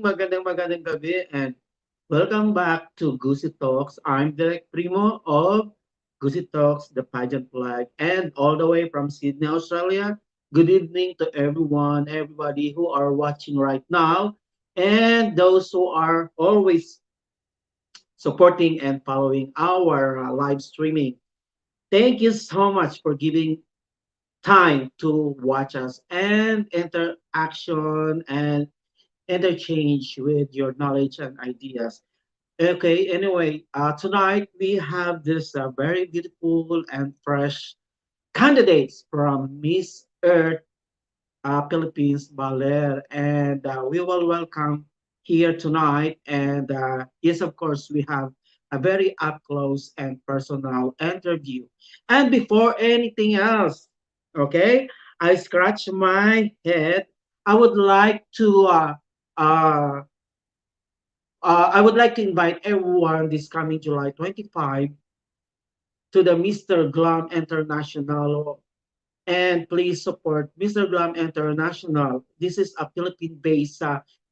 magandang gabi and welcome back to Gusi Talks. I'm Direct Primo of Gusi Talks, the pageant flag, and all the way from Sydney, Australia. Good evening to everyone, everybody who are watching right now, and those who are always supporting and following our live streaming. Thank you so much for giving time to watch us and interaction and interchange with your knowledge and ideas. Okay, anyway, tonight we have this very beautiful and fresh candidates from Miss Earth Philippines Baler, and we will welcome here tonight. And yes, of course, we have a very up close and personal interview. And before anything else, okay, I scratch my head. I would like to uh, I would like to invite everyone this coming July 25 to the Mr. Glam International, and please support Mr. Glam International. This is a Philippine-based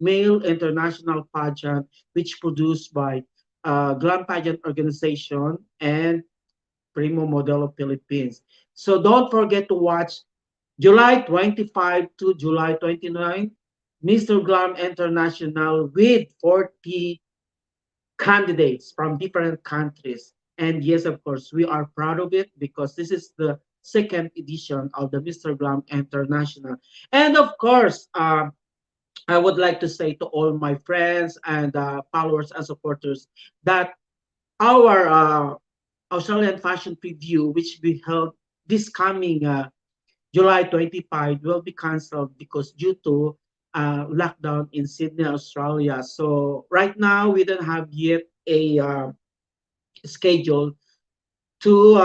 male international pageant which produced by Glam Pageant Organization and Primo Modelo Philippines. So don't forget to watch July 25 to July 29, Mr. Glam International with 40 candidates from different countries. And yes, of course, we are proud of it because this is the second edition of the Mr. Glam International. And of course, I would like to say to all my friends and followers and supporters that our Australian fashion preview, which we held this coming July 25, will be cancelled because due to lockdown in Sydney, Australia. So right now we don't have yet a schedule to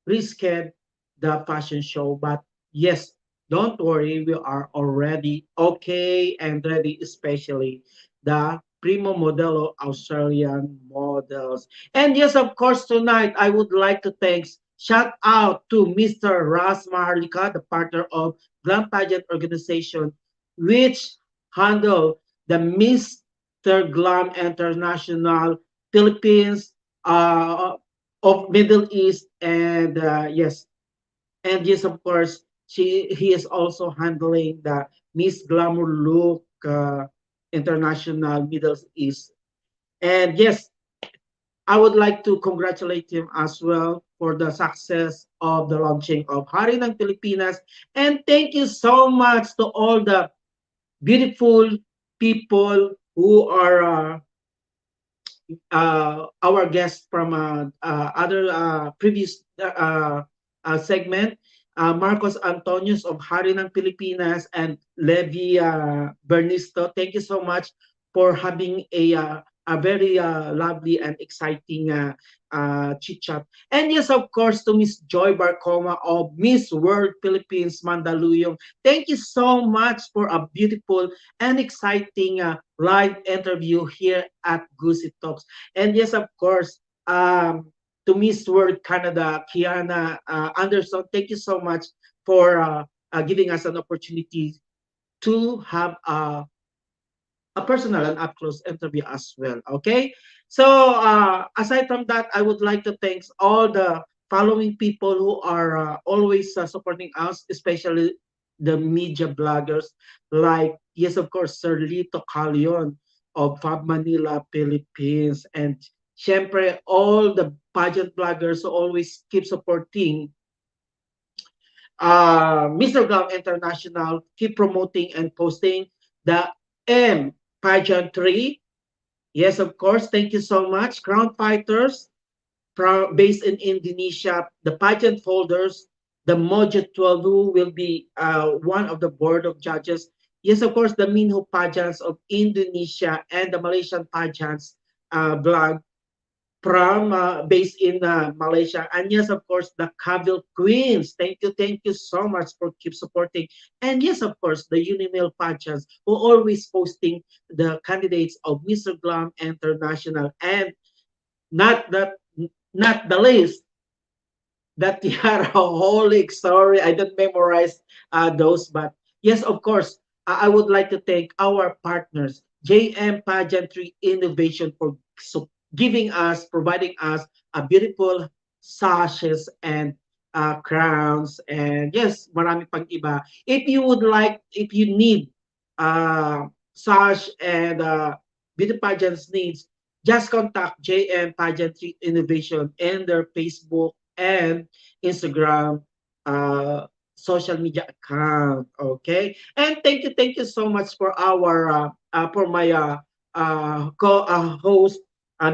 reschedule the fashion show. But yes, don't worry, we are already okay and ready, especially the Primo Modelo Australian models. And yes, of course, tonight I would like to thank shout out to Mr. 𝗓𝗏𝗧𝗶𝗺𝗏, the partner of Glam Pageant Organization, which handle the Mr. Glam International Philippines of Middle East, and yes, of course, he is also handling the Miss Glamour Look International Middle East. And yes, I would like to congratulate him as well for the success of the launching of Hari ng Pilipinas. And thank you so much to all the beautiful people who are our guests from other previous segment, Marcos Antonius of Hari ng Pilipinas and Levi Bernisto. Thank you so much for having a very lovely and exciting chit chat. And yes, of course, to Miss Joy Barcoma of Miss World Philippines Mandaluyong. Thank you so much for a beautiful and exciting live interview here at Gusi Talks. And yes, of course, to Miss World Canada, Kiana Anderson, thank you so much for giving us an opportunity to have a personal and up close interview as well. Okay, so aside from that, I would like to thank all the following people who are always supporting us, especially the media bloggers like, yes, of course, Sir Lito Calion of Fab Manila, Philippines, and syempre all the pageant bloggers who always keep supporting Mr. Glam International, keep promoting and posting the M Pageantry. Yes, of course. Thank you so much. Crown Fighters, based in Indonesia, the pageant folders, the Mojo 12, who will be one of the board of judges. Yes, of course, the Minho pageants of Indonesia and the Malaysian pageants blog from based in Malaysia. And yes, of course, the Cavill Queens. Thank you so much for keep supporting. And yes, of course, the Unimil pageants who always posting the candidates of Mr. Glam International. And not that not the least, that Tiara Holic. Sorry, I didn't memorize those, but yes, of course, I would like to thank our partners, JM Pageantry Innovation for giving us, providing us a beautiful sashes and crowns. And yes, marami pang iba. If you would like, if you need sash and beauty pageants needs, just contact JM Pageantry Innovation and their Facebook and Instagram social media account. Okay, and thank you so much for our for my host,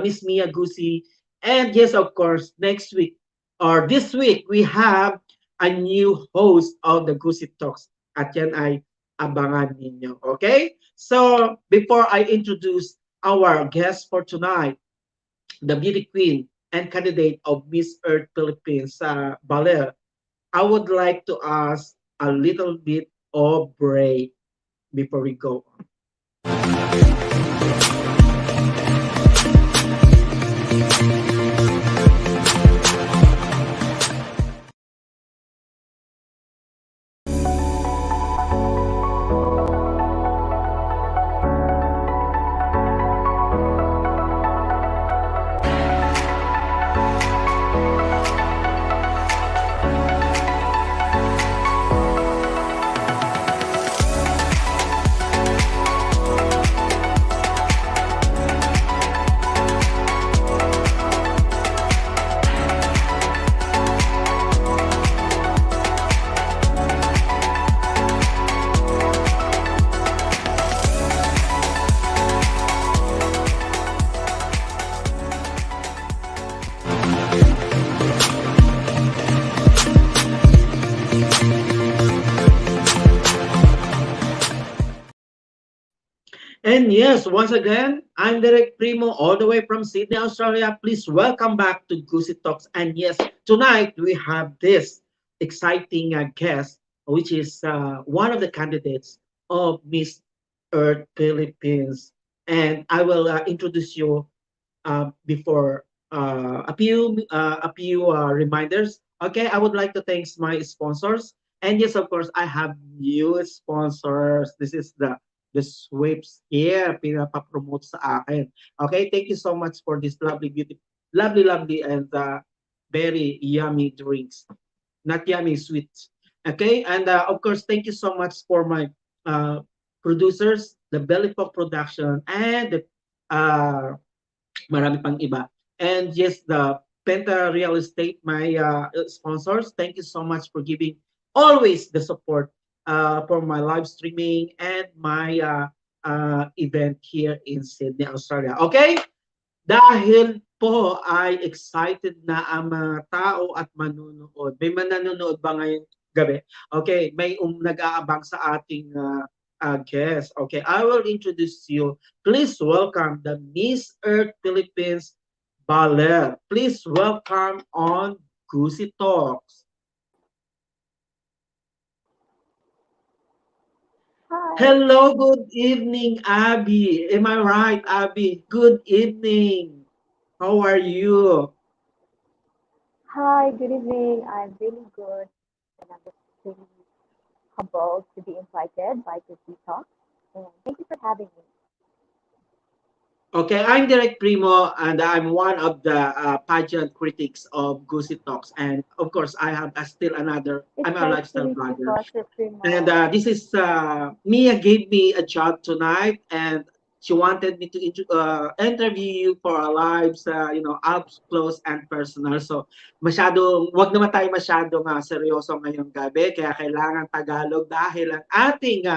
Miss Mia Gusi. And yes, of course, next week or this week we have a new host of the Gusi Talks. At yan ay abangan ninyo. Okay? So, before I introduce our guest for tonight, the beauty queen and candidate of Miss Earth Philippines, Baler, I would like to ask a little bit of break before we go on. And yes, once again, I'm Derek Primo, all the way from Sydney, Australia. Please welcome back to Gusi Talks. And yes, tonight we have this exciting guest, which is one of the candidates of Miss Earth Philippines. And I will introduce you before a few reminders. Okay, I would like to thank my sponsors, and yes, of course, I have new sponsors. This is the sweeps here pinapapromote sa akin. Okay, thank you so much for this lovely, beauty, lovely, and very yummy drinks. Not yummy, sweet. Okay, and of course, thank you so much for my uh, producers, the Belly Pop Production, and the marami pang iba. And yes, the Penta Real Estate, my sponsors, thank you so much for giving always the support for my live streaming and my event here in Sydney, Australia. Okay? Dahil po ay excited na ang mga tao at manunood. May manonood ba ngayong gabi? Okay, may nag-aabang sa ating guest. Okay, I will introduce you. Please welcome the Miss Earth Philippines Baler. Please welcome on Gusi Talks. Hi. Hello, good evening, Abby. Am I right, Abby? Good evening. How are you? Hi, good evening. I'm really good and I'm just really humbled to be invited by Gusi Talk. And thank you for having me. Okay, I'm Derek Primo, and I'm one of the pageant critics of Gusi Talks. And of course, I have still another, It's I'm a nice to lifestyle meet you, blogger. Pastor And Primo. this is Mia gave me a job tonight, and she wanted me to interview you for our lives, up close and personal. So, wag naman tayo masyadong seryoso ngayong gabi, kaya kailangan Tagalog dahil ang ating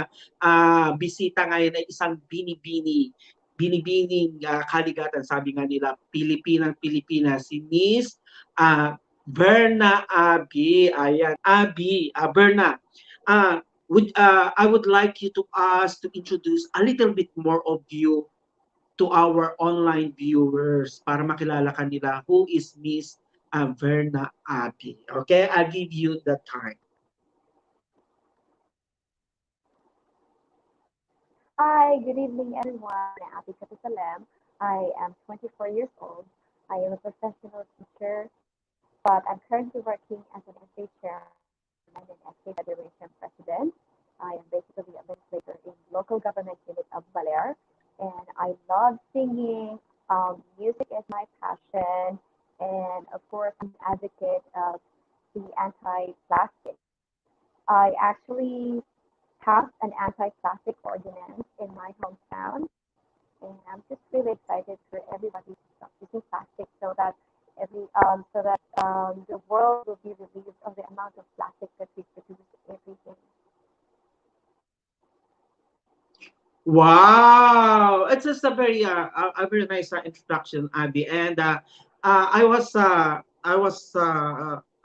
bisita ngayon ay isang binibining kaligatan. Sabi nga nila, Pilipinang-Pilipina, si Miss Berna Abi. Ayan, Abi, Berna. I would like you to us to introduce a little bit more of you to our online viewers para makilala kanila who is Miss Verna Abi. Okay, I'll give you the time. Hi, good evening, everyone. I'm Abby Katisalem. I am 24 years old. I am a professional teacher, but I'm currently working as an SA chairman and SA Federation president. I am basically administrator in local government unit of Balear. and I love singing. Music is my passion, and of course, I'm an advocate of the anti-plastic. I actually passed an anti-plastic ordinance in my hometown, and I'm just really excited for everybody to stop using plastic so that the world will be relieved of the amount of plastic that we produce every day. Wow, it's just a very nice introduction, Abby, and I was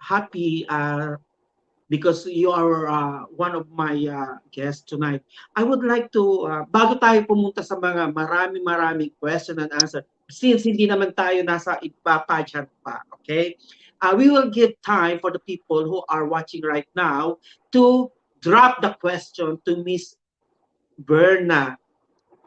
happy because you are one of my guests tonight. I would like to, bago tayo pumunta sa mga marami question and answer, since hindi naman tayo nasa ipapadyant pa, okay? We will give time for the people who are watching right now to drop the question to Miss Berna.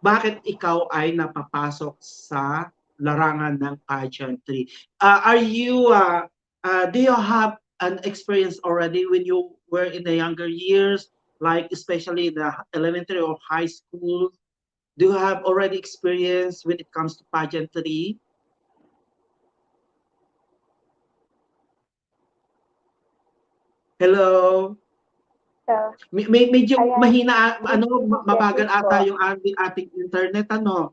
Bakit ikaw ay napapasok sa larangan ng pageantry? Do you have an experience already when you were in the younger years, like especially in the elementary or high school? Do you have already experience when it comes to pageantry? Hello? So, Medyo ayan, mahina, this mabagal is ata po. yung ating internet, ano?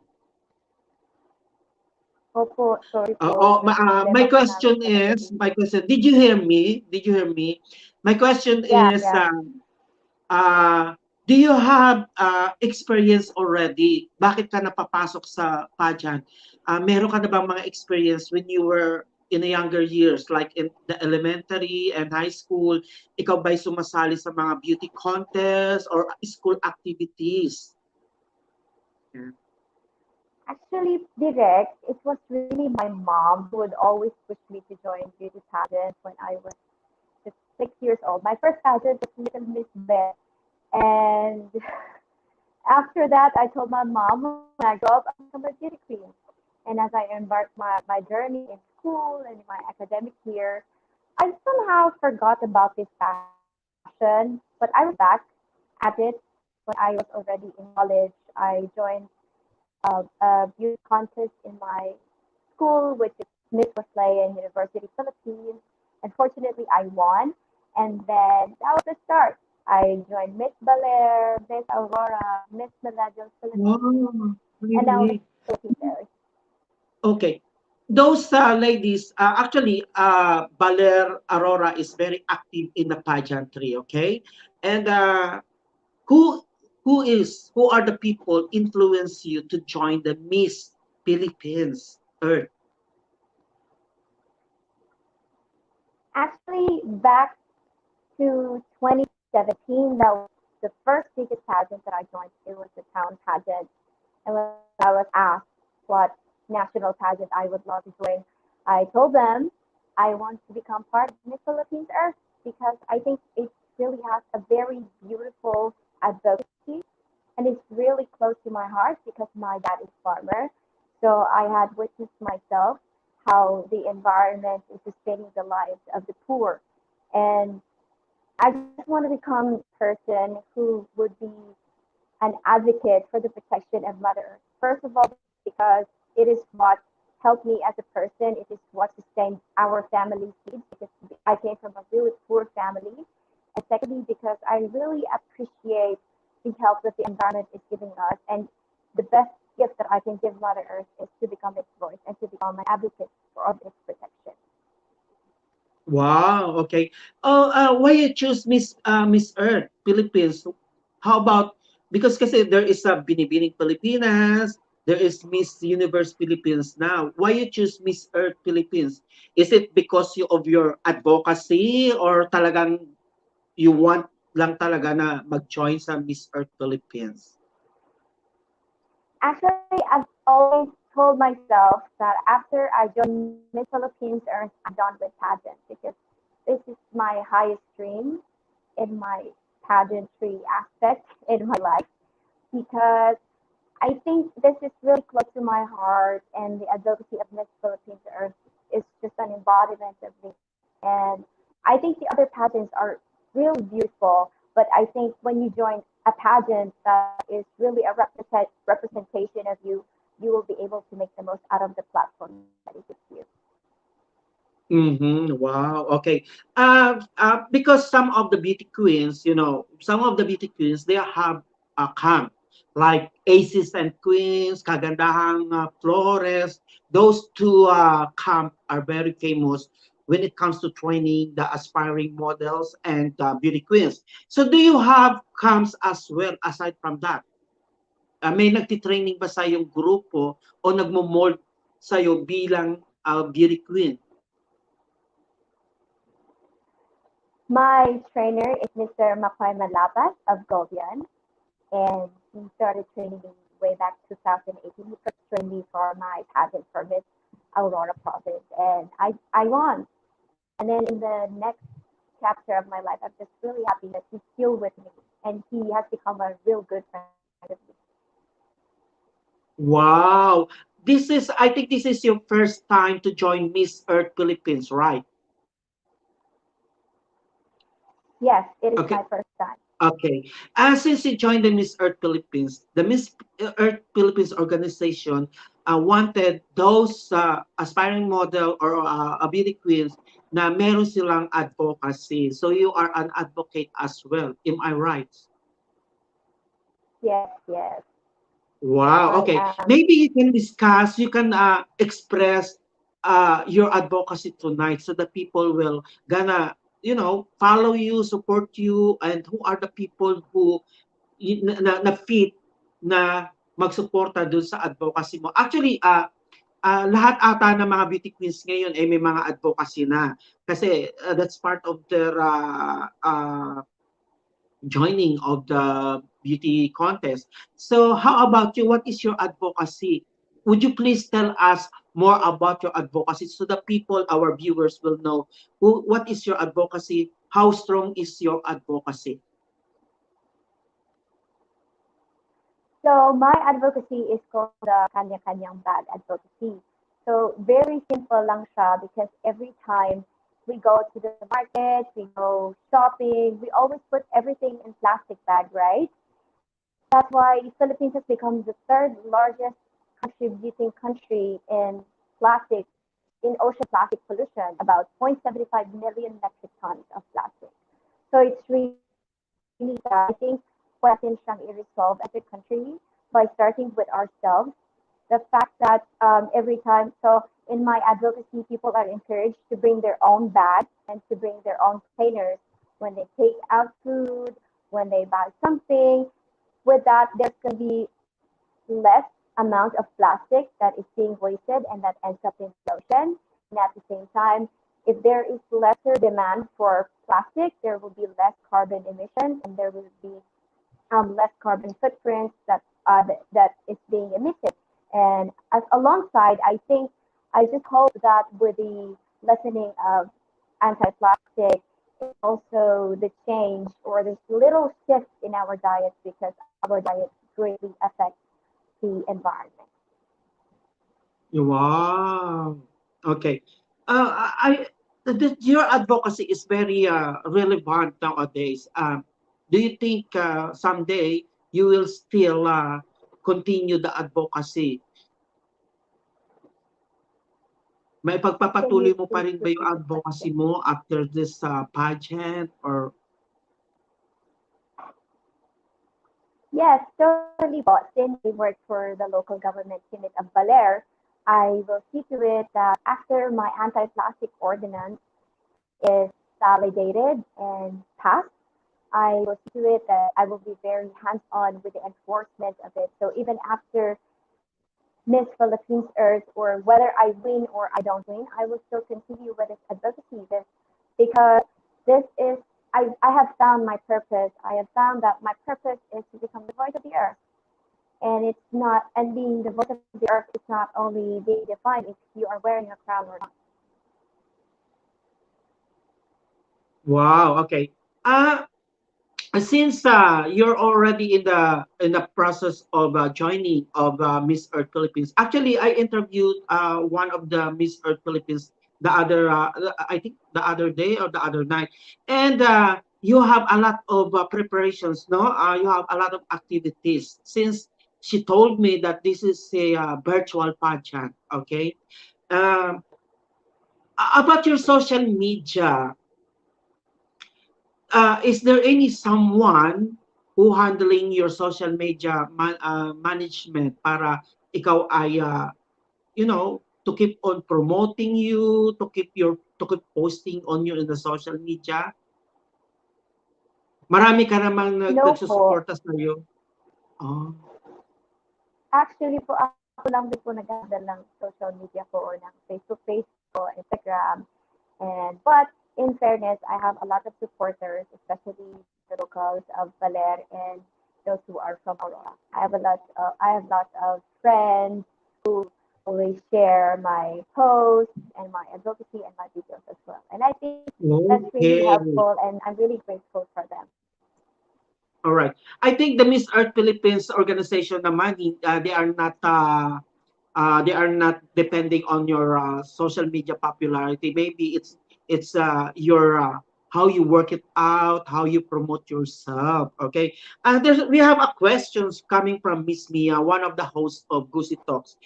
Opo, sorry po. Oo, May problema po namin talaga dito. my question, did you hear me? Did you hear me? My question Yeah, is, yeah. uh, do you have experience already? Bakit ka napapasok sa pageant? Meron ka na bang mga experience when you were in the younger years, like in the elementary and high school? Ikaw ba'y sumasali sa mga beauty contest or school activities? Yeah. Actually, direct, it was really my mom who would always push me to join beauty pageants when I was just 6 years old. My first pageant was Little Miss Bear. And after that, I told my mom when I grow up, I become a beauty queen. And as I embarked my journey in school and in my academic year, I somehow forgot about this passion, but I returned back at it when I was already in college. I joined a beauty contest in my school, which is Miss Wesleyan University, Philippines. Unfortunately, I won, and then that was the start. I joined Miss Belair, Miss Aurora, Miss Milagros Philippines, Wow, and now Miss really? Philippines Air. Okay. Those ladies, actually, Baler Aurora is very active in the pageantry, okay? And who who are the people influence you to join the Miss Philippines Earth? Actually, back to 2017, that was the first biggest pageant that I joined. It was the town pageant. And when I was asked what national pageant I would love to join, I told them I want to become part of Miss Philippines Earth because I think it really has a very beautiful advocacy and it's really close to my heart because my dad is farmer. So I had witnessed myself how the environment is sustaining the lives of the poor. And I just want to become a person who would be an advocate for the protection of Mother Earth. First of all, because it is what helped me as a person. It is what sustained our family's needs because I came from a really poor family. And secondly, because I really appreciate the help that the environment is giving us. And the best gift that I can give Mother Earth is to become its voice and to become an advocate for its protection. Wow, okay. Oh, why you choose Miss Earth Philippines? How about, because kasi there is a Binibining Pilipinas, there is Miss Universe Philippines now. Why you choose Miss Earth Philippines? Is it because of your advocacy or talagang you want lang talaga na mag-join sa Miss Earth Philippines? Actually, I've always told myself that after I join Miss Philippines Earth, I'm done with pageants because this is my highest dream in my pageantry aspect in my life because I think this is really close to my heart and the advocacy of Miss Philippines Earth is just an embodiment of me. And I think the other pageants are really beautiful, but I think when you join a pageant that is really a representation of you, you will be able to make the most out of the platform that it gives you. Mm-hmm. Wow. Okay. Because some of the beauty queens, some of the beauty queens, they have a camp like Aces and Queens, Kagandahang Flores. Those two camp are very famous when it comes to training the aspiring models and beauty queens. So, do you have camps as well aside from that? May nagtitraining ba sa yung grupo o nagmo-mold sa'yo bilang beauty queen? My trainer is Mr. 𝗏𝗏𝗪𝗏 of Govian, and he started training me way back 2018. He first trained me for my pageant for Miss Aurora Province, and I won. And then in the next chapter of my life, I'm just really happy that he's still with me, and he has become a real good friend of me. Wow. I think this is your first time to join Miss Earth Philippines, right? Yes, it is Okay. my first time. Okay. Since you joined the Miss Earth Philippines, the Miss Earth Philippines organization wanted those aspiring model or beauty queens na meron silang advocacy. So you are an advocate as well. Am I right? Yes, yes, Wow. I Okay. am. Maybe you can express your advocacy tonight so that people will gonna, follow you, support you, and who are the people who na fit na magsuporta dun sa advocacy mo. Actually, lahat ata ng mga beauty queens ngayon ay may mga advocacy na. Kasi that's part of their joining of the beauty contest. So how about you? What is your advocacy? Would you please tell us more about your advocacy so the people, our viewers, will know what is your advocacy? How strong is your advocacy? So my advocacy is called the Kanya-Kanyang Bag Advocacy. So very simple lang siya because every time we go to the market, we go shopping, we always put everything in plastic bag, right? That's why the Philippines has become the third largest contributing country in plastic, in ocean plastic pollution, about 0.75 million metric tons of plastic. So it's really sad. I think what natin siyang i-resolve as a country by starting with ourselves. The fact that every time, so in my advocacy, people are encouraged to bring their own bags and to bring their own containers when they take out food, when they buy something. With that, there's going to be less amount of plastic that is being wasted and that ends up in the ocean. And at the same time, if there is lesser demand for plastic, there will be less carbon emissions and there will be less carbon footprints that is being emitted. And alongside, I think I just hope that with the lessening of anti-plastic, also the change or this little shift in our diets because our diet greatly affects the environment. Wow. Okay. Your advocacy is very relevant nowadays. Do you think someday you will still continue the advocacy? May Can pagpapatuloy you mo pa please rin ba yung repeat the advocacy question? mo after this pageant or Yes, totally. But since I work for the local government unit of Baler, I will see to it that after my anti-plastic ordinance is validated and passed, I will see to it that I will be very hands-on with the enforcement of it. So even after Miss Philippines Earth or whether I win or I don't win, I will still continue with this advocacy because this is I have found my purpose. I have found that my purpose is to become the voice of the earth. And it's not and being the voice of the earth is not only being defined if you are wearing a crown or not. wow, okay. Uh since you're already in the process of joining of Miss Earth Philippines, actually I interviewed one of the Miss Earth Philippines the other I think the other day or the other night, and you have a lot of preparations, no? You have a lot of activities. Since she told me that this is a virtual pageant, okay? Um, about your social media, is there any someone who handling your social media management para ikaw ay you know, to keep on promoting you, to keep posting on you in the social media? Marami ka namang No po. nagsusuporta sa iyo. Oh. Actually po, ako lang din po nag-handle ng social media ko, ng Facebook page ko, Instagram. But in fairness, I have a lot of supporters, especially the locals of Baler and those who are from Aurora. I have lots of friends who always share my posts and my advocacy and my videos as well. And I think that's really Okay. helpful, and I'm really grateful for them. All right. I think the Miss Earth Philippines organization naman, they are not depending on your social media popularity. Maybe it's your how you work it out, how you promote yourself. Okay. We have a questions coming from Miss Mia, one of the hosts of Gusi Talks.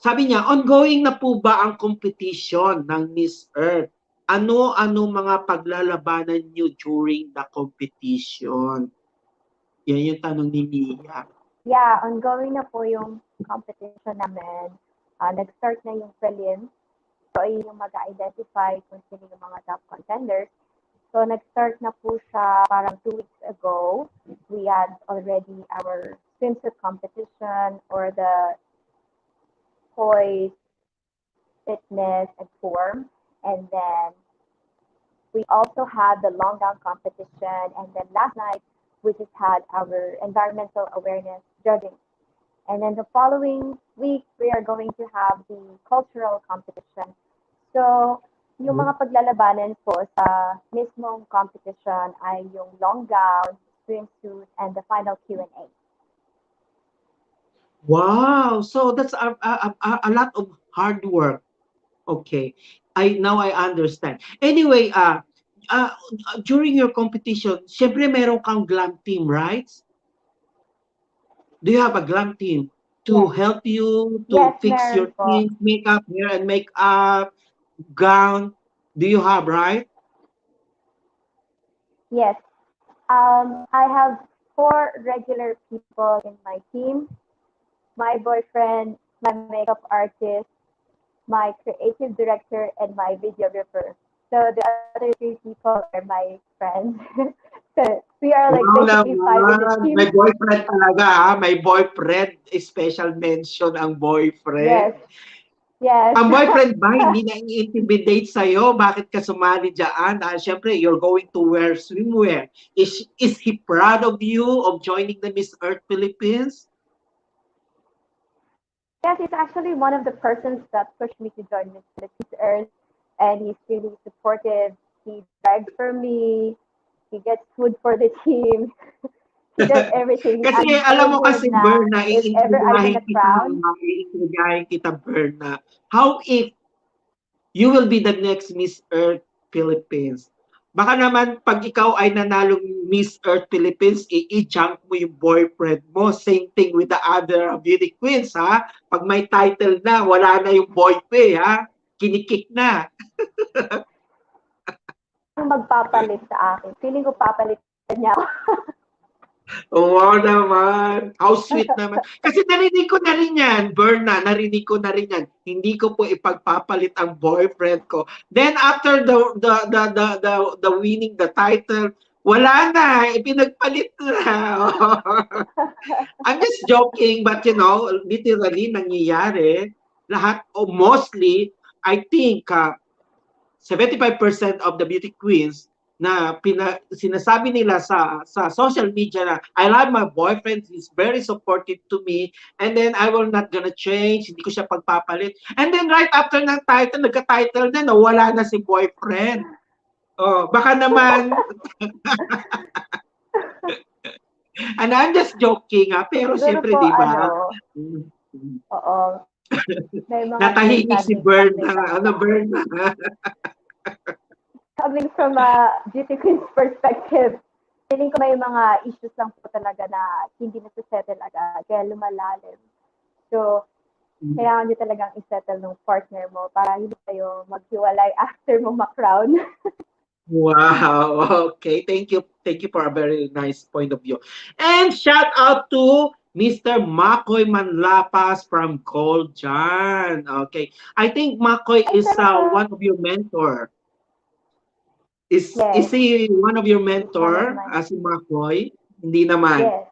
Sabi niya, ongoing na po ba ang competition ng Miss Earth? Ano mga paglalabanan niyo during the competition? Yan yung tanong ni Mia. Yeah, ongoing na po yung competition namin. Nag-start na yung prelims. So, yung mag-identify kung sino yung mga top contenders. So, nag-start na po siya parang 2 weeks ago. We had already our swimsuit competition or the poise, fitness, and form. And then, we also had the long gown competition. And then last night, we just had our environmental awareness judging. And then the following week, we are going to have the cultural competition. So, yung mga paglalabanan po sa mismong competition ay yung long gown, swimsuit, and the final Q&A. Wow! So that's a lot of hard work. Okay. Now I understand. Anyway, during your competition, syempre meron kang glam team, right? Do you have a glam team to help you to fix your things, makeup, hair and makeup, gown? Do you have, right? Yes. I have 4 regular people in my team. My boyfriend, my makeup artist, my creative director, and my videographer. So the other 3 people are my friends. So we are like basically 5 in the team. May boyfriend talaga, ha? May boyfriend. Special mention ang boyfriend. Yes. Ang boyfriend ba hindi na-intimidate sa'yo? Bakit ka sumali dyan? Siyempre, you're going to wear swimwear. Is he proud of you of joining the Miss Earth Philippines? Yes, he's actually one of the persons that pushed me to join Miss Earth, and he's really supportive. He begs for me. He gets food for the team. He does everything. Kasi alam mo kasi, Berna, if ever I'm in a crowd, iintindihin kita, Berna. How if you will be the next Miss Earth Philippines? Baka naman pag ikaw ay nanalong Miss Earth Philippines, i-junk mo yung boyfriend mo. Same thing with the other beauty queens, ha? Pag may title na, wala na yung boyfriend, ha? Kinikik na. Ang magpapalit sa akin. Feeling ko papalitan niya ako. Oo naman. How sweet naman. Kasi narinig ko na rin yan, Berna, narinig ko na rin yan. Hindi ko po ipagpapalit ang boyfriend ko. Then after the winning the title, wala na, ipinagpalit na. I'm just joking, but you know, literally nangyayari. Lahat, or mostly, I think 75% of the beauty queens na sinasabi nila sa social media na I love my boyfriend, he's very supportive to me, and then I will not gonna change, hindi ko siya pagpapalit. And then right after ng title, nagka-title na, nawala na si boyfriend. Oh, baka naman and I'm just joking, pero siyempre, di ba? Oo. May mga natahimik si Berna. Ano, Berna? coming from a beauty queen's perspective, feeling ko may mga issues lang po talaga na hindi nasa-settle agad, kaya lumalalim. So, kailangan nyo talagang i-settle ng partner mo para hindi kayo maghiwalay after mo ma-crown. Wow. Okay. Thank you. Thank you for a very nice point of view. And shout out to Mr. Makoy Manlapas from Coljan. Okay. I think Makoy Hi, is sir. one of your mentor. Is Yes, he one of your he's one of mentor my, as si Makoy? Hindi naman. yes.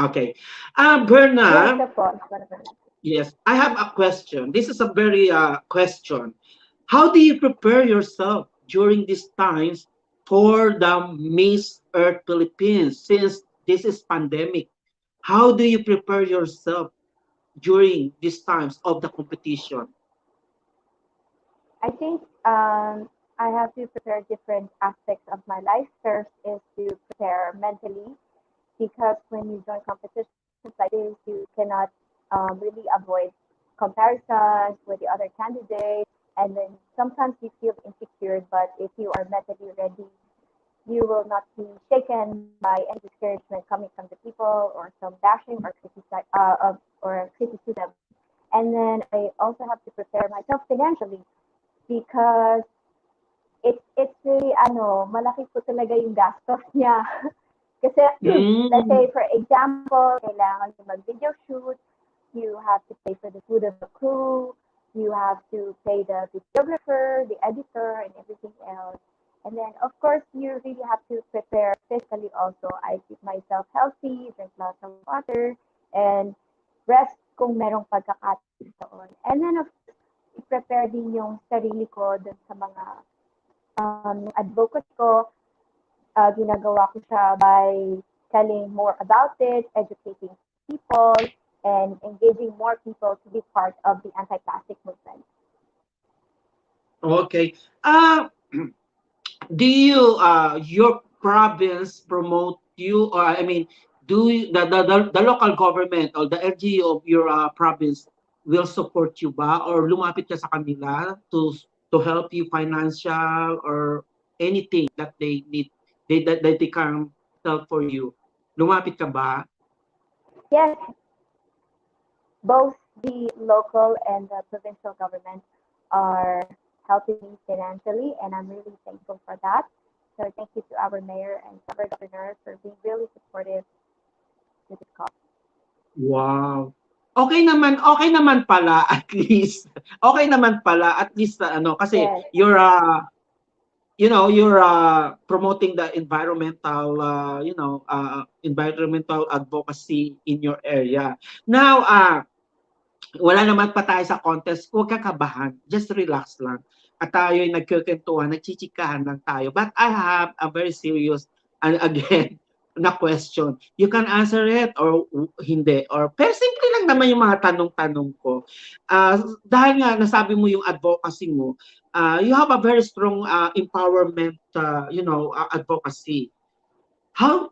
Okay. Yes, Berna, po, he's one of my. yes, I have a question. This is a very question. How do you prepare yourself during these times for the Miss Earth Philippines since this is pandemic? How do you prepare yourself during these times of the competition? I think I have to prepare different aspects of my life. First is to prepare mentally because when you join competitions like this, you cannot really avoid comparisons with the other candidates. And then sometimes you feel insecure, but if you are mentally ready, you will not be shaken by any discouragement coming from the people or some bashing or criticism. And then I also have to prepare myself financially because it's really malaki po talaga yung gastos niya. Kasi let's Mm, say for example, kailangan yung mag-video shoot, you have to pay for the food of the crew, you have to pay the videographer, the editor, and everything else. And then, of course, you really have to prepare physically also. I keep myself healthy, drink lots of water, and rest kung merong pagkakataon. And then, of course, i-prepare din yung sarili ko dun sa mga advocacy ko. Ginagawa ko siya by telling more about it, educating people, and engaging more people to be part of the anti-plastic movement. okay. Do you your province promote you, or I mean, do you, the local government or the LGU of your province will support you ba, or lumapit ka sa kanila to help you financial or anything that they need, that they can help for you? Lumapit ka ba? Yes, both the local and the provincial government are helping me financially, and I'm really thankful for that. So thank you to our mayor and our governor for being really supportive to this cause. Wow. Okay naman pala at least. Okay naman pala at least ano kasi Yes, you're you're promoting the environmental environmental advocacy in your area. Now wala naman pa tayo sa contest, huwag kakabahan, just relax lang. At tayo'y nagkukentuhan, nagchichikahan lang tayo. But I have a very serious, and again, na question. You can answer it or hindi. Or, pero simple lang naman yung mga tanong-tanong ko. Dahil nga, nasabi mo yung advocacy mo, you have a very strong empowerment, advocacy. How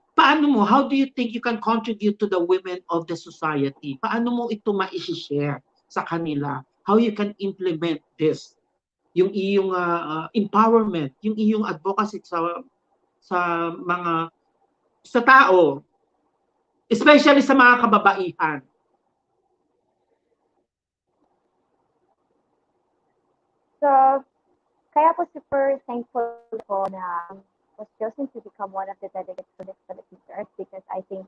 do you think you can contribute to the women of the society? Paano mo ito ma-share sa kanila? How you can implement this? Yung iyong empowerment, yung iyong advocacy sa mga sa tao, especially sa mga kababaihan. so kaya po super thankful ko na was chosen to become one of the delegates for this Philippines Earth because I think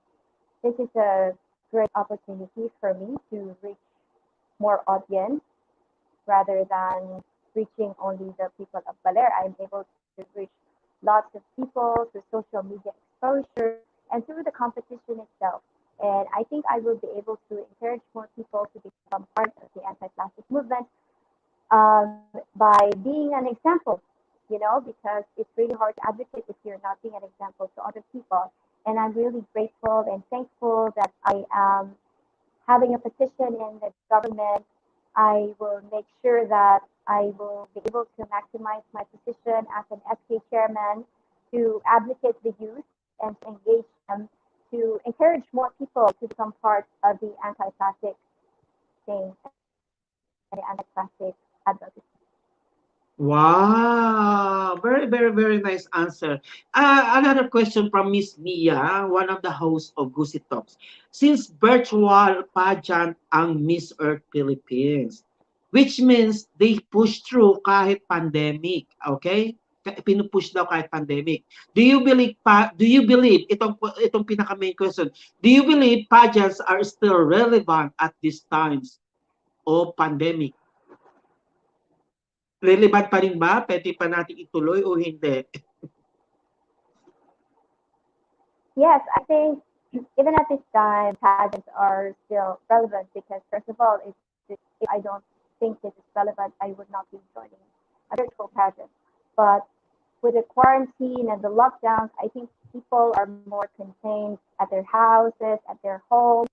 this is a great opportunity for me to reach more audience rather than reaching only the people of Baler. I'm able to reach lots of people through social media exposure and through the competition itself. And I think I will be able to encourage more people to become part of the anti-plastic movement by being an example, because it's really hard to advocate if you're not being an example to other people. And I'm really grateful and thankful that I am having a position in the government. I will make sure that I will be able to maximize my position as an SK chairman to advocate the youth and to engage them to encourage more people to become part of the anti-plastic thing and the anti-plastic advocacy. Wow, very, very, very nice answer. Another question from Miss Mia, one of the hosts of Gusi Talks. Since virtual pageant ang Miss Earth Philippines, which means they push through kahit pandemic, okay? Pinupush daw kahit pandemic. Do you believe itong pinaka main question, do you believe pageants are still relevant at these times of pandemic? Relevant pa rin ba? Pwede pa natin ituloy o hindi? Yes, I think even at this time, pageants are still relevant because, first of all, if I don't think this is relevant, I would not be joining a virtual pageant. But with the quarantine and the lockdowns, I think people are more contained at their houses, at their homes,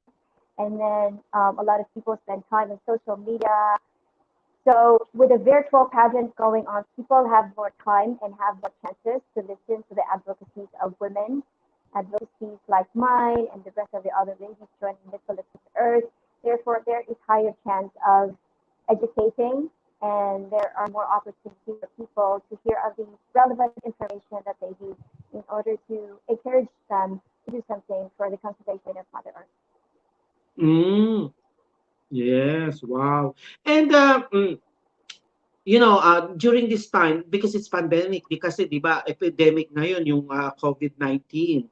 and then a lot of people spend time on social media. So with a virtual pageant going on, people have more time and have more chances to listen to the advocacies of women, advocacies like mine and the rest of the other ladies joining the Philippines Earth. Therefore, there is higher chance of educating, and there are more opportunities for people to hear of the relevant information that they need in order to encourage them to do something for the conservation of Mother Earth. Mm, yes, wow. And during this time, because it's pandemic, kasi di ba, epidemic ngayon yung COVID-19.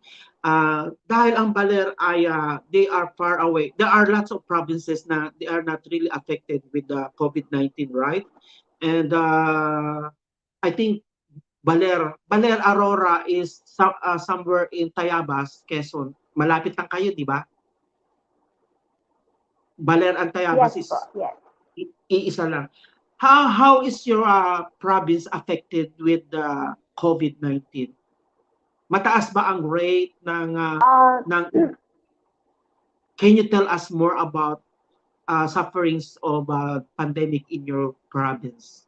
Dahil ang Baler ay they are far away. There are lots of provinces na they are not really affected with the COVID-19, right? And I think Baler Aurora is somewhere in Tayabas, Quezon. Malapit lang kayo, di ba? Baler and Tayabas Yes, is yes. iisa lang. How is your province affected with the COVID-19? Mataas ba ang rate ng can you tell us more about sufferings of pandemic in your province?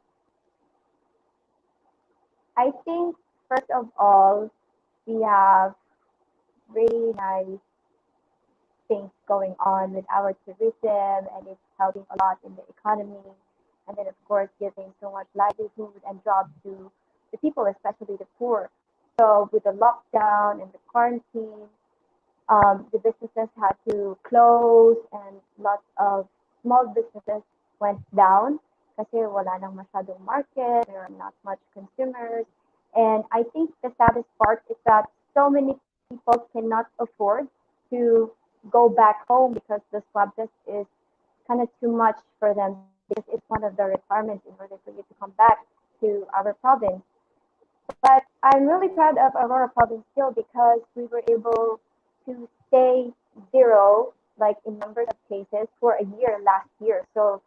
I think first of all, we have really nice things going on with our tourism, and it's helping a lot in the economy. And then, of course, giving so much livelihood and jobs to the people, especially the poor. So, with the lockdown and the quarantine, the businesses had to close, and lots of small businesses went down kasi wala nang masyadong market, there are not much consumers. And I think the saddest part is that so many people cannot afford to go back home because the swab test is kind of too much for them because it's one of the requirements in order for you to come back to our province. But I'm really proud of Aurora province still because we were able to stay zero, like in numbers of cases, for a year last year. So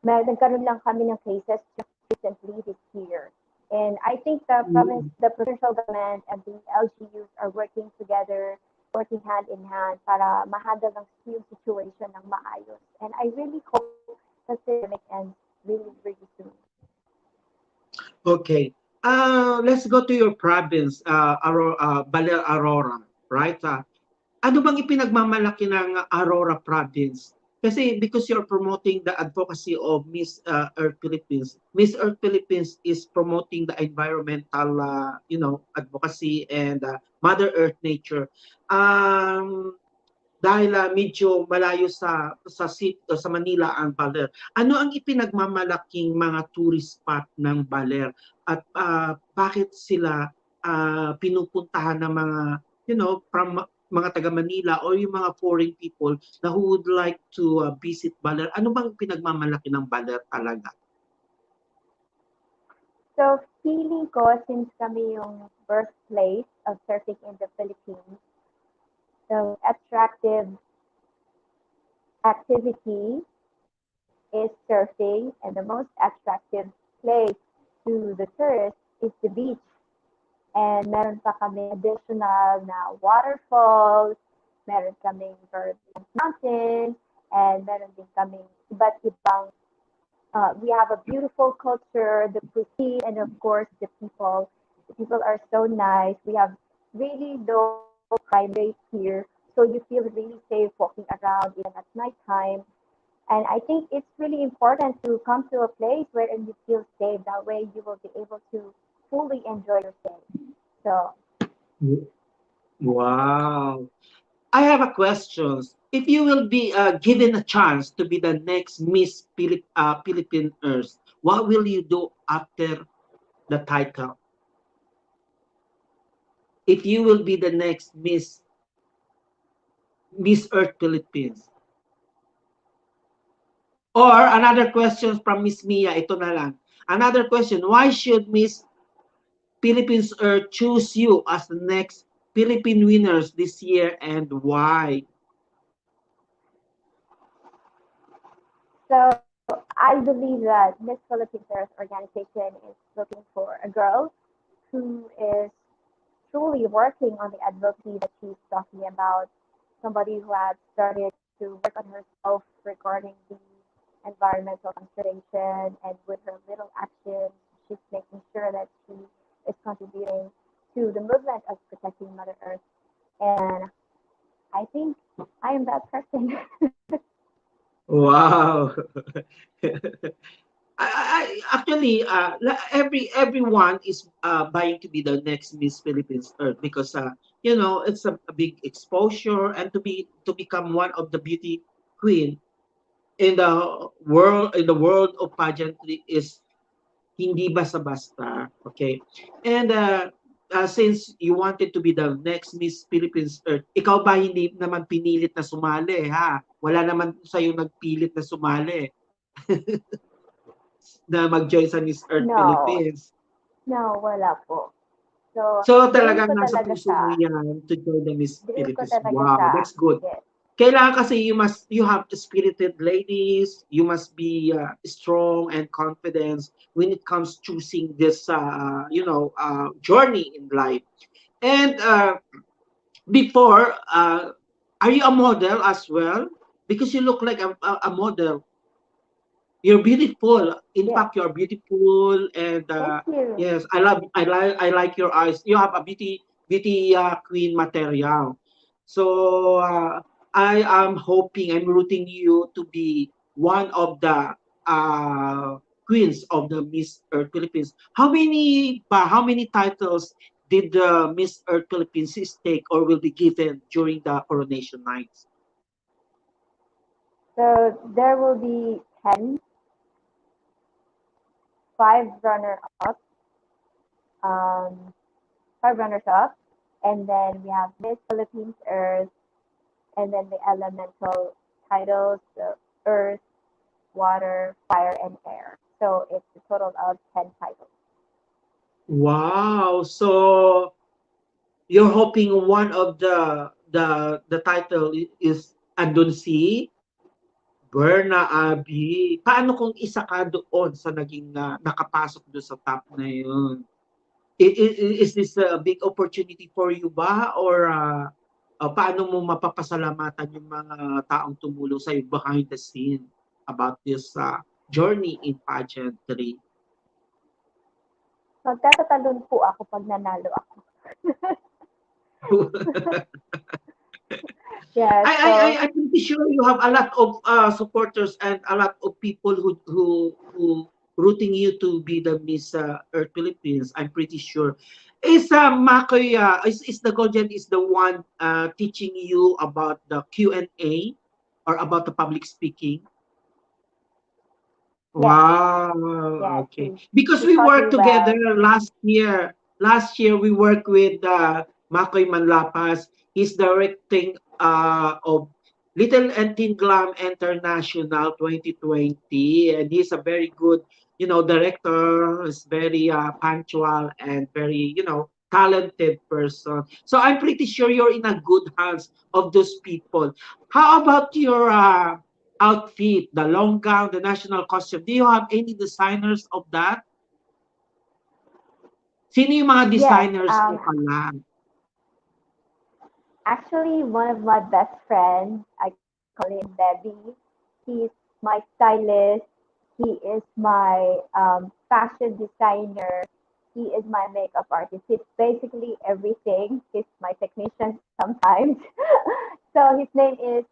nagkaroon lang kami ng cases just recently this year. And I think the province, the provincial government and the LGUs are working together, working hand in hand para ma-handle yung situation ng maayos. And I really hope the pandemic ends really, really soon. Okay. Let's go to your province, Baler Aurora, right? Ano bang ipinagmamalaki ng Aurora province? Kasi because you're promoting the advocacy of Miss Earth Philippines. Miss Earth Philippines is promoting the environmental, advocacy and Mother Earth nature. Dahil medyo malayo sa Manila ang Baler. Ano ang ipinagmamalaking mga tourist spot ng Baler at bakit sila pinupuntahan ng mga from mga taga Manila or yung mga foreign people na who would like to visit Baler? Ano bang pinagmamalaki ng Baler talaga? So, feeling ko, since kami yung birthplace of surfing in the Philippines, the attractive activity is surfing, and the most attractive place to the tourists is the beach. And meron pa kami additional na waterfalls, meron kaming Vermont Mountain, and meron din kaming iba't ibang, we have a beautiful culture, the cuisine, and of course the people. The people are so nice. We have really low crime rate here, so you feel really safe walking around even at nighttime. And I think it's really important to come to a place where you feel safe. That way you will be able to fully enjoy your stay. So Wow. I have a question. If you will be given a chance to be the next Miss Philippine Earth, what will you do after the title? If you will be the next Miss Earth Philippines. Or another question from Miss Mia, ito na lang. Another question, why should Miss Philippines Earth choose you as the next Philippine winners this year and why? so I believe that Miss Philippines Earth organization is looking for a girl who is truly working on the advocacy that she's talking about, somebody who has started to work on herself regarding the environmental conservation, and with her little actions, she's making sure that she is contributing to the movement of protecting Mother Earth. And I think I am that person. Wow. Actually, everyone is buying to be the next Miss Philippines Earth because it's a big exposure and to become one of the beauty queen in the world of pageantry is hindi basta-basta, okay? And since you wanted to be the next Miss Philippines Earth, ikaw ba hindi naman pinilit na sumali, ha? Wala naman sa'yo nagpilit na sumali na mag-join sa Miss Earth No, Philippines. no, wala po. So, So dream talagang ko nasa talaga puso mo siya. yan to join the Miss Dream ko Philippines. talaga Wow, siya. that's good. Yes. Kailangan kasi you have spirited ladies, you must be strong and confident when it comes choosing this journey in life. And before, are you a model as well? Because you look like a model. You're beautiful. In Yes. fact, you're beautiful, and Thank you. yes, I like your eyes. You have a beauty queen material. So I am hoping, I'm rooting you to be one of the queens of the Miss Earth Philippines. How many titles did the Miss Earth Philippines take or will be given during the coronation nights? So there will be 10, 5 runner-up, um, 5 runners-up, and then we have Miss Philippines Earth, and then the elemental titles, the Earth, Water, Fire, and Air. So it's a total of 10 titles. Wow! So you're hoping one of the title is andun si Berna Abi. Paano kung isa ka doon sa naging nakapasok doon sa top na yun? Is this a big opportunity for you ba or paano mo mapapasalamatan yung mga taong tumulong sa behind the scene about this journey in pageantry? Magtatatalon po ako pag nanalo ako. Yeah, I'm pretty sure you have a lot of supporters and a lot of people who rooting you to be the Miss Earth Philippines. I'm pretty sure. Is Makoy is the Golden is the one teaching you about the Q&A or about the public speaking? yes, Wow. yes. Okay. Because He we taught me worked together well. last year. Last year we worked with Makoy Manlapas. He's directing of Little and Thin Glam International 2020, and he's a very good, director. He's very punctual and very, talented person. So I'm pretty sure you're in a good hands of those people. How about your outfit, the long gown, the national costume? Do you have any designers of that? Sino yung mga Yes, designers mo pala? actually, one of my best friends, I call him Debbie. He's my stylist. He is my fashion designer. He is my makeup artist. He's basically everything. He's my technician sometimes. So his name is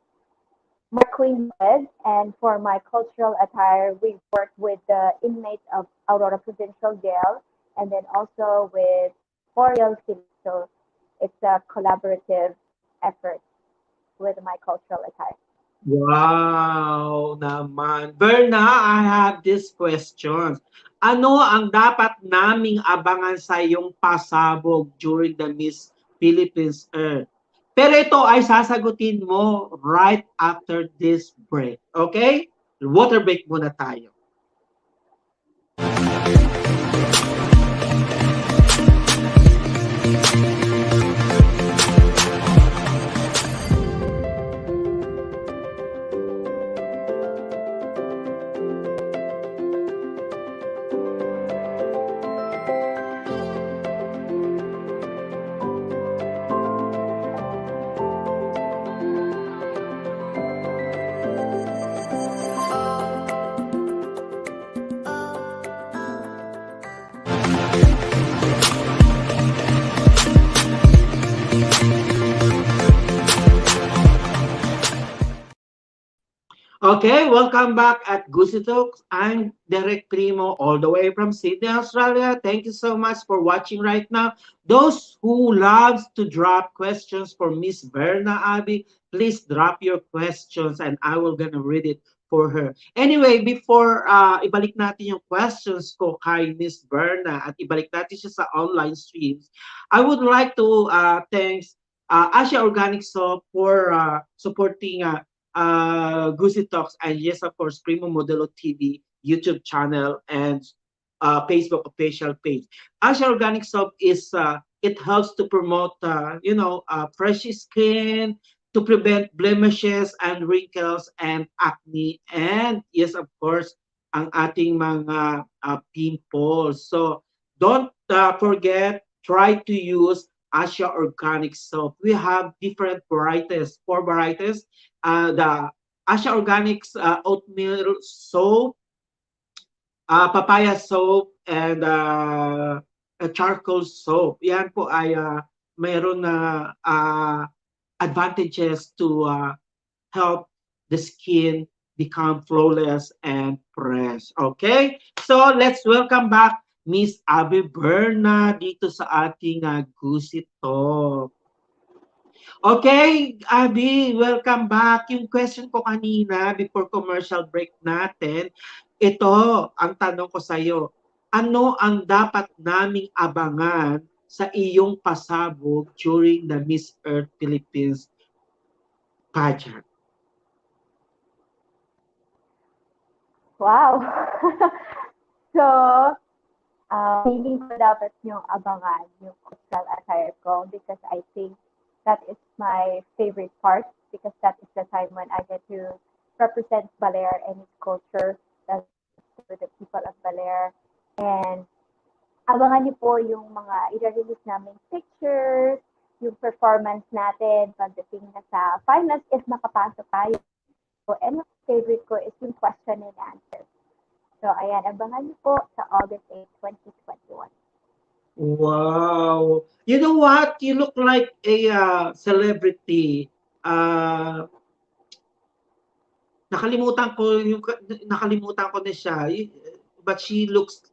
my Queen Red, and for my cultural attire, we work with the inmates of Aurora Provincial Jail, and then also with Boreal City. So it's a collaborative effort with my cultural attire. Wow naman. Berna, I have these questions. Ano ang dapat naming abangan sa iyong pasabog during the Miss Philippines Earth? Pero ito ay sasagutin mo right after this break. Okay? Water break muna tayo. Okay, welcome back at Gusi Talks. I'm 𝗟𝗏𝗡𝗏, all the way from Sydney, Australia. Thank you so much for watching right now. Those who loves to drop questions for Miss Berna Abby, please drop your questions and I will gonna read it for her. Anyway, before ibalik natin yung questions ko kay Miss Berna at ibalik natin siya sa online streams, I would like to thanks Asia Organic Soap for supporting Gusi Talks, and yes, of course, Primo Modelo TV YouTube channel and Facebook official page. Asha Organic Soap is it helps to promote fresh skin, to prevent blemishes and wrinkles and acne, and yes, of course, ang ating mga pimples. So don't forget, try to use Asha Organic Soap. We have different varieties, 4 varieties. The Asha Organics oatmeal soap, papaya soap, and a charcoal soap. Yan po ay mayroon na advantages to help the skin become flawless and fresh. Okay? So let's welcome back Miss Abby Berna dito sa ating Gusi Talk. Okay, Abby, welcome back. Yung question ko kanina before commercial break natin, ito ang tanong ko sa iyo. Ano ang dapat naming abangan sa iyong pasabog during the Miss Earth Philippines pageant? Wow! So, feeling ko dapat yung abangan yung cultural attire ko because I think that is my favorite part because that is the time when I get to represent Baler and its culture with the people of Baler. And abangan niyo po yung mga i-release namin pictures, yung performance natin pagdating na sa finals if makapasok tayo. And yung favorite ko is yung question and answer. So, ayan, abangan niyo po sa August 8, 2021. Wow! You know what? You look like a celebrity. Nakalimutan ko na siya. But she looks,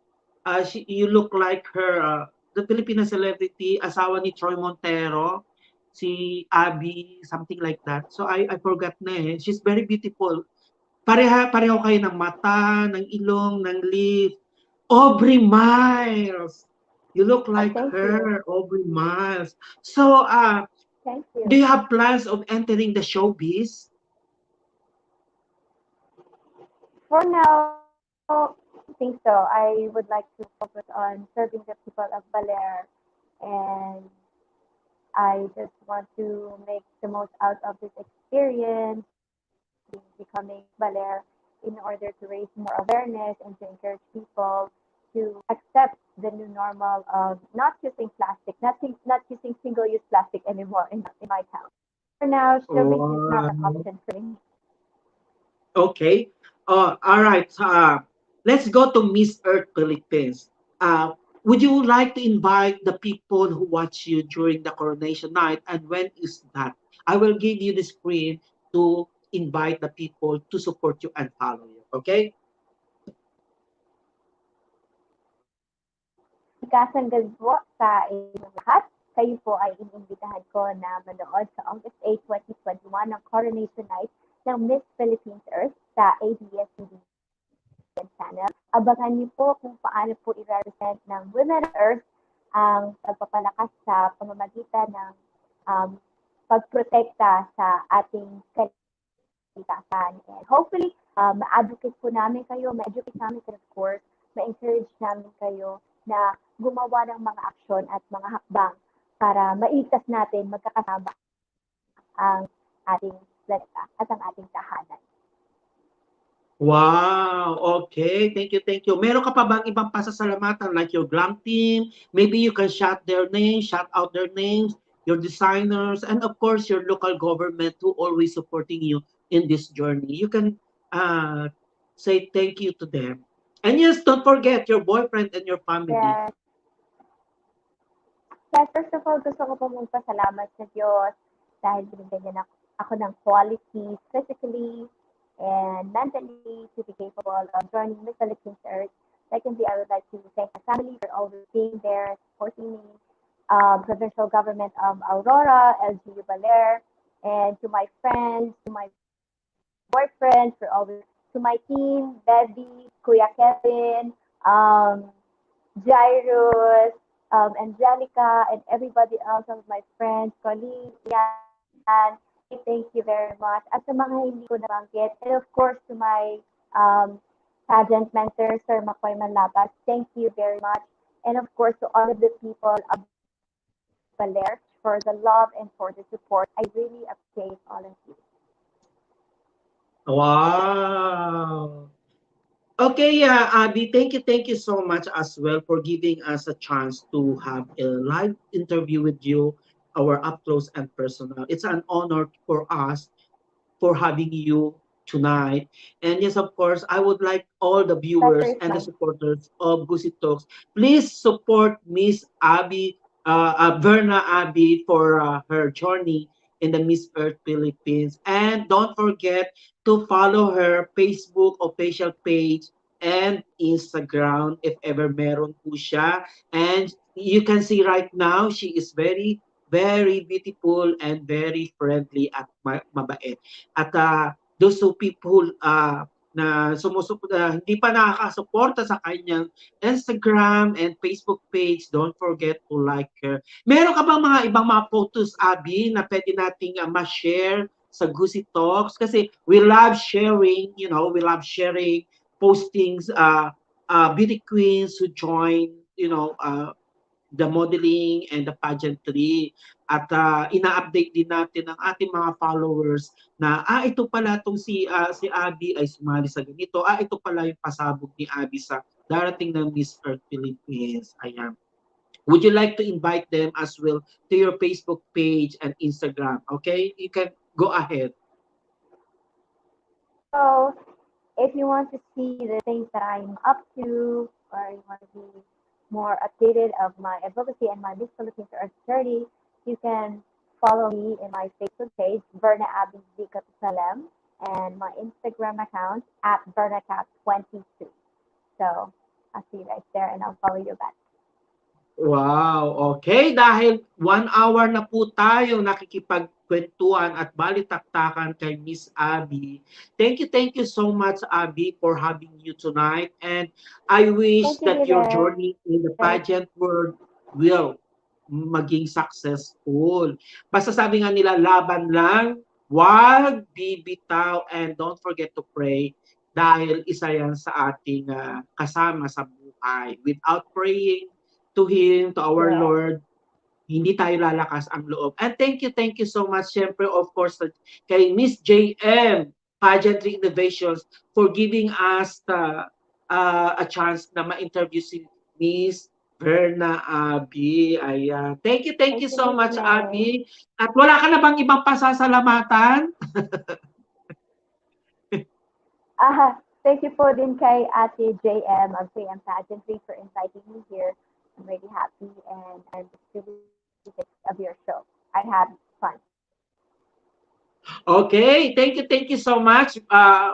you look like her, the Filipino celebrity, asawa ni Troy Montero, si Abby, something like that. So I forgot na eh. She's very beautiful. Pareho kayo ng mata, ng ilong, ng lip. Aubrey Miles. You look like her, Aubrey Miles. So, Thank you. do you have plans of entering the showbiz? For now, I think so. I would like to focus on serving the people of Baler, and I just want to make the most out of this experience, becoming Baler, in order to raise more awareness and to encourage people to accept the new normal of not using plastic, not using single-use plastic anymore in my town. For now, showbiz is not an option for me. Okay. All right. Let's go to Miss Earth Philippines. Would you like to invite the people who watch you during the coronation night, and when is that? I will give you the screen to invite the people to support you and follow you. Okay? Kalikasan gabi po sa inyong lahat. Kayo po ay inimbitahan ko na manood sa August 8, 2021 ng Coronation Night ng Miss Philippines Earth sa ABS-CBN channel. Abangan niyo po kung paano po i-represent ng Women of Earth ang pagpapalakas sa pamamagitan ng pagprotekta sa ating kalikasan. And hopefully, ma-advocate po namin kayo, ma-educate namin kayo, of course, ma-encourage namin kayo na gumawa ng mga aksyon at mga hakbang para maitas natin magkakasama ang ating planeta at ang ating tahanan. Wow, okay. Thank you, thank you. Meron ka pa bang ibang pasasalamatan like your glam team? Maybe you can shout their names, shout out their names, your designers, and of course your local government who always supporting you in this journey. You can say thank you to them. And yes, don't forget your boyfriend and your family. Yes. Yes, first of all, gusto ko po magpasalamat sa Diyos dahil binigyan niya ako ng quality physically and mentally to be capable of joining Miss Philippines Earth. Secondly, I would like to thank my family for always being there, supporting me, provincial government of Aurora, 𝗟𝗓𝗪𝗓, and to my friends, to my boyfriend, for always, to my team, Debbie, Kuya Kevin, Jairus, Angelica, and everybody else of my friends, colleagues, yan. Thank you very much. At sa mga hindi ko nabanggit, and of course to my pageant mentor, Sir 𝗏𝗏𝗧𝗶𝗺𝗏, thank you very much. And of course to all of the people of Baler for the love and for the support. I really appreciate all of you. Wow. Okay, Abby, thank you so much as well for giving us a chance to have a live interview with you, our up close and personal. It's an honor for us for having you tonight. And yes, of course, I would like all the viewers Pleasure is and the mine. supporters of Gusi Talks, please support Miss Abby, Verna Abby for her journey in the Miss Earth Philippines. And don't forget to follow her Facebook official page and Instagram if ever meron po siya. And you can see right now, she is very beautiful and very friendly at mabait. At those who people na hindi pa nakakasuporta sa kanyang Instagram and Facebook page, don't forget to like her. Meron ka bang mga ibang mga photos, Abby, na pwede nating ma-share sa Gusi Talks? Kasi we love sharing, we love sharing postings, beauty queens who join, the modeling and the pageantry. At ina-update din natin ang ating mga followers na ito pala itong si Abby ay sumali sa ganito. Ito pala yung pasabog ni Abby sa darating ng Miss Earth Philippines. Ayan. Would you like to invite them as well to your Facebook page and Instagram? Okay? You can go ahead. So, if you want to see the things that I'm up to, or you want to be more updated of my advocacy and my Miss Philippines Earth journey, you can follow me in my Facebook page, 𝗏𝗏𝗏𝗏, and my Instagram account at 𝗏𝗏𝗏𝗏22. So, I'll see you guys there and I'll follow you back. Wow, okay. Dahil 1 hour na po tayo nakikipagkwentuhan at balitaktakan kay Miss Abby. Thank you so much, Abby, for having you tonight. And I wish that your journey in the pageant world will maging successful. Basta sabi nga nila, laban lang, wag bibitaw, and don't forget to pray dahil isa yan sa ating kasama sa buhay. Without praying to Him, to our Lord, hindi tayo lalakas ang loob. And thank you so much, syempre, of course, kay Miss JM, Pageantry Innovations, for giving us a chance na ma-interview si Miss Verna Abby. Ayan. Thank you so much, Abby. At wala ka na bang ibang pasasalamatan? Thank you po din kay Ate JM of JM Pageantry for inviting me here. I'm really happy and I'm really sick of your show. I had fun. Okay, thank you so much,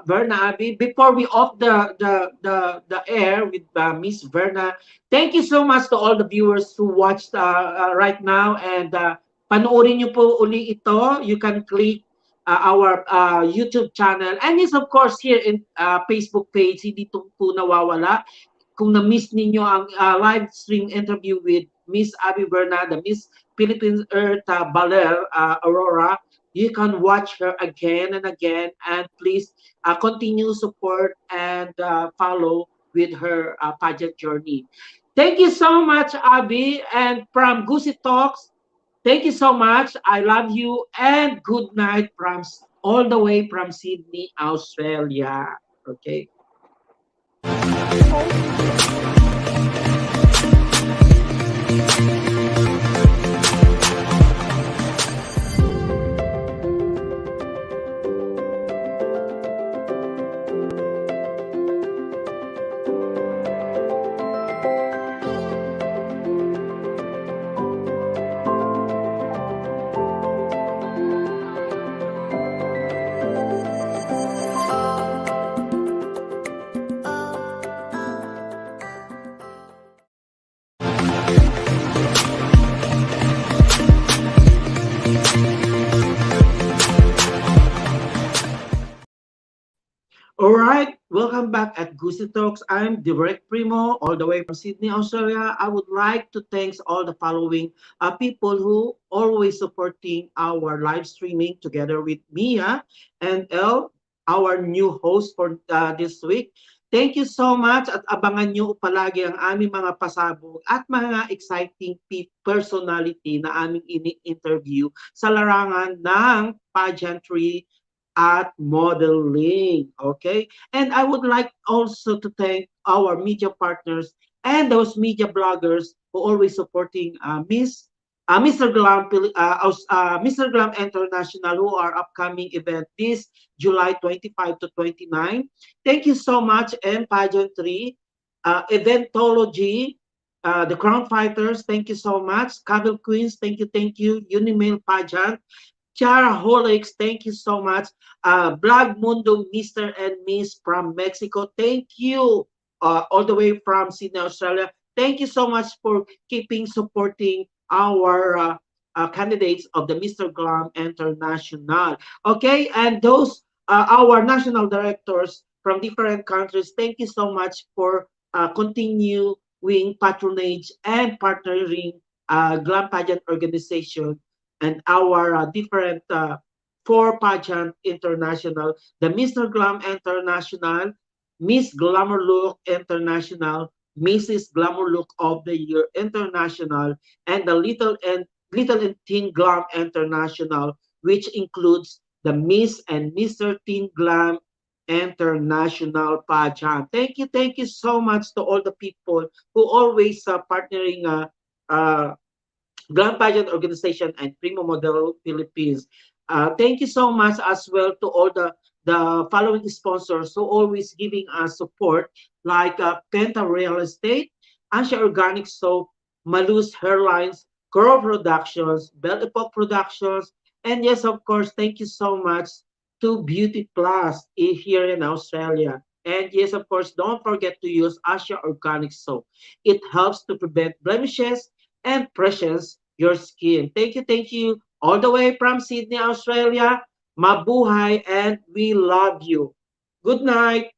Verna Abby. Before we off the air with Miss Verna, thank you so much to all the viewers who watched right now and panoorin niyo po uli ito. You can click our YouTube channel and yes, of course, here in Facebook page, hindi ito po nawawala. Kung na-miss ninyo ang live stream interview with Miss Abby Verna, the Miss Philippines Earth Baler Aurora, you can watch her again and again. And please continue support and follow with her pageant journey. Thank you so much, Abby. And from Gusi Talks, thank you so much. I love you. And good night from all the way from Sydney, Australia. Okay. All right, welcome back at Gusi Talks. I'm 𝗟𝗏𝗡𝗄, all the way from Sydney, Australia. I would like to thank all the following people who always supporting our live streaming together with Mia and Elle, our new host for this week. Thank you so much at abangan nyo palagi ang aming mga pasabog at mga exciting personality na aming ini-interview sa larangan ng pageantry at modeling. Okay. And I would like also to thank our media partners and those media bloggers who always supporting Mr. Glam, Mr. Glam International, who are upcoming event this July 25 to 29. Thank you so much, M Pageantry, Eventology, the Crown Fighters, thank you so much. Cabell Queens, thank you. Unimail Pageant, 𝗟𝗏𝗃𝗧𝗶𝗺, thank you so much. Blog Mundo, Mr. and Miss from Mexico, thank you. All the way from Sydney, Australia. Thank you so much for keeping supporting our candidates of the Mr. Glam International. Okay, and those our national directors from different countries, thank you so much for continuing patronage and partnering Glam Pageant Organization and our different four pageant international, the Mr. Glam International, Miss Glamour Look International, Mrs. Glamour Look of the Year International, and the Little and Teen Glam International, which includes the Miss and Mr. Teen Glam International pageant. Thank you so much to all the people who always partnering Glam Pageant Organization and Primo Modelo Philippines. Thank you so much as well to all the following sponsors who always giving us support, like Penta Real Estate, Ansha Organic Soap, Malus Hairlines, Crow Productions, Belle Epoch Productions, and yes, of course, thank you so much to Beauty Plus here in Australia. And yes, of course, don't forget to use Asha Organic Soap. It helps to prevent blemishes and precious your skin. Thank you. All the way from Sydney, Australia. Mabuhay and we love you. Good night.